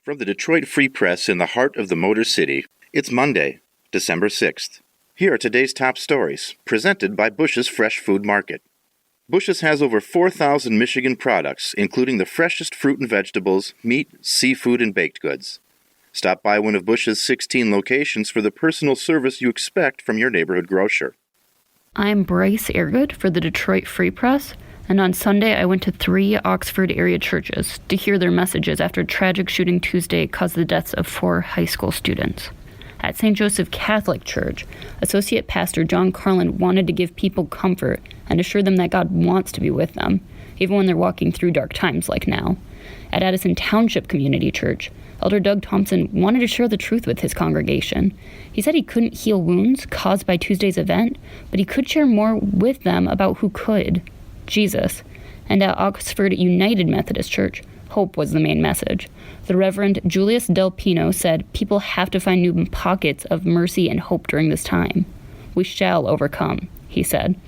From the Detroit Free Press in the heart of the Motor City, it's Monday, December 6th. Here are today's top stories, presented by Bush's Fresh Food Market. Bush's has over 4,000 Michigan products, including the freshest fruit and vegetables, meat, seafood, and baked goods. Stop by one of Bush's 16 locations for the personal service you expect from your neighborhood grocer. I'm Bryce Ehrgood for the Detroit Free Press, and on Sunday I went to 3 Oxford area churches to hear their messages after a tragic shooting Tuesday caused the deaths of 4 high school students. At St. Joseph Catholic Church, Associate Pastor John Carlin wanted to give people comfort and assure them that God wants to be with them, even when they're walking through dark times like now. At Addison Township Community Church, Elder Doug Thompson wanted to share the truth with his congregation. He said he couldn't heal wounds caused by Tuesday's event, but he could share more with them about who could, Jesus. And at Oxford United Methodist Church, hope was the main message. The Reverend Julius Del Pino said people have to find new pockets of mercy and hope during this time. We shall overcome, he said.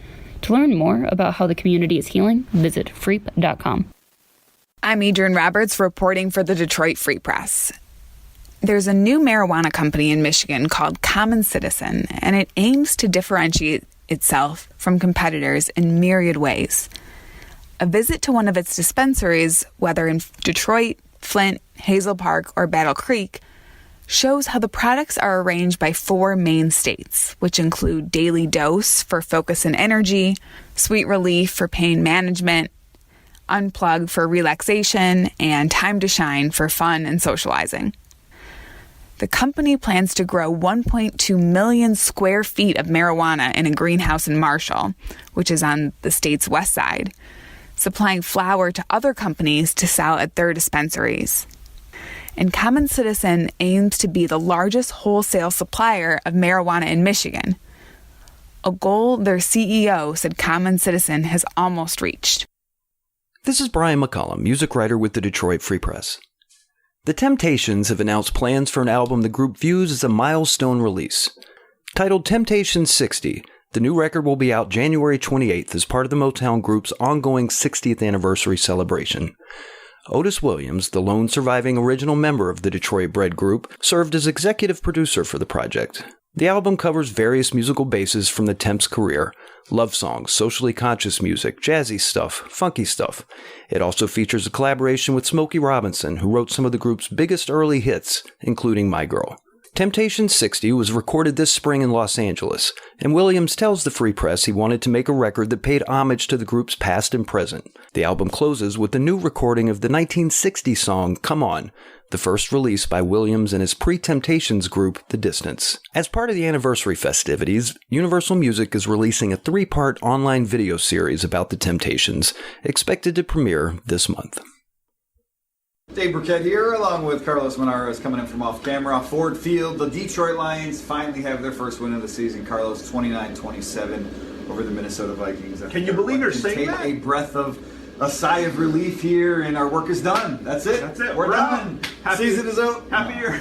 To learn more about how the community is healing, visit freep.com. I'm Adrienne Roberts reporting for the Detroit Free Press. There's a new marijuana company in Michigan called Common Citizen, and it aims to differentiate itself from competitors in myriad ways. A visit to one of its dispensaries, whether in Detroit, Flint, Hazel Park, or Battle Creek, shows how the products are arranged by 4 main states, which include Daily Dose for focus and energy, Sweet Relief for pain management, Unplug for relaxation, and Time to Shine for fun and socializing. The company plans to grow 1.2 million square feet of marijuana in a greenhouse in Marshall, which is on the state's west side, supplying flower to other companies to sell at their dispensaries. And Common Citizen aims to be the largest wholesale supplier of marijuana in Michigan, a goal their CEO said Common Citizen has almost reached. This is Brian McCollum, music writer with the Detroit Free Press. The Temptations have announced plans for an album the group views as a milestone release. Titled Temptations 60, the new record will be out January 28th as part of the Motown Group's ongoing 60th anniversary celebration. Otis Williams, the lone surviving original member of the Detroit-bred group, served as executive producer for the project. The album covers various musical bases from the Temps' career: love songs, socially conscious music, jazzy stuff, funky stuff. It also features a collaboration with Smokey Robinson, who wrote some of the group's biggest early hits, including My Girl. Temptation 60 was recorded this spring in Los Angeles, and Williams tells the Free Press he wanted to make a record that paid homage to the group's past and present. The album closes with a new recording of the 1960 song Come On, the first release by Williams and his pre-Temptations group, The Distance. As part of the anniversary festivities, Universal Music is releasing a 3-part online video series about the Temptations, expected to premiere this month. Dave Burkett here, along with Carlos Menares coming in from off camera. Ford Field, the Detroit Lions finally have their first win of the season. Carlos, 29-27 over the Minnesota Vikings. Can you believe you're saying that? Take a sigh of relief here, and our work is done. That's it. We're done. Season is out. Happy year.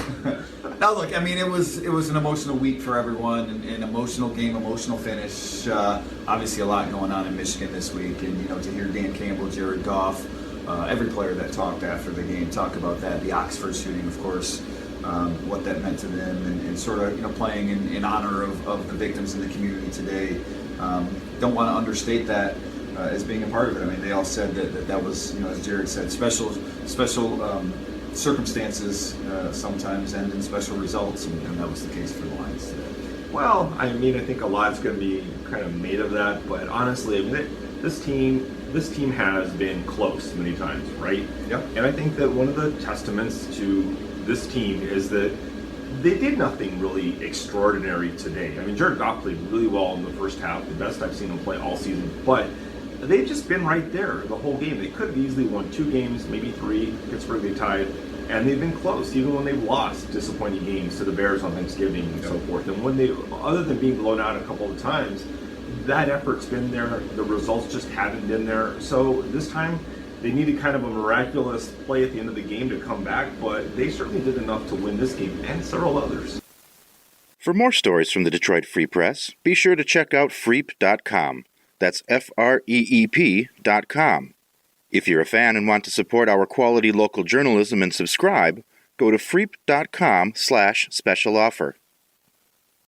Now, look, I mean, it was an emotional week for everyone, an emotional game, emotional finish. Obviously, a lot going on in Michigan this week, and to hear Dan Campbell, Jared Goff, every player that talked after the game talk about that. The Oxford shooting, of course, what that meant to them, and sort of playing in honor of the victims in the community today. Don't want to understate that as being a part of it. I mean, they all said that was, as Jared said, special circumstances sometimes end in special results, and that was the case for the Lions today. Well, I mean, I think a lot's going to be kind of made of that, but honestly, I mean, this team has been close many times, right? Yep. And I think that one of the testaments to this team is that they did nothing really extraordinary today. I mean, Jared Goff played really well in the first half, the best I've seen him play all season, but they've just been right there the whole game. They could have easily won 2 games, maybe 3. Pittsburgh, they tied, and they've been close, even when they've lost disappointing games to the Bears on Thanksgiving and so forth. And when other than being blown out a couple of times, that effort's been there. The results just haven't been there. So this time, they needed kind of a miraculous play at the end of the game to come back, but they certainly did enough to win this game and several others. For more stories from the Detroit Free Press, be sure to check out freep.com. That's FREEP.com. If you're a fan and want to support our quality local journalism and subscribe, Go to freep.com/special offer.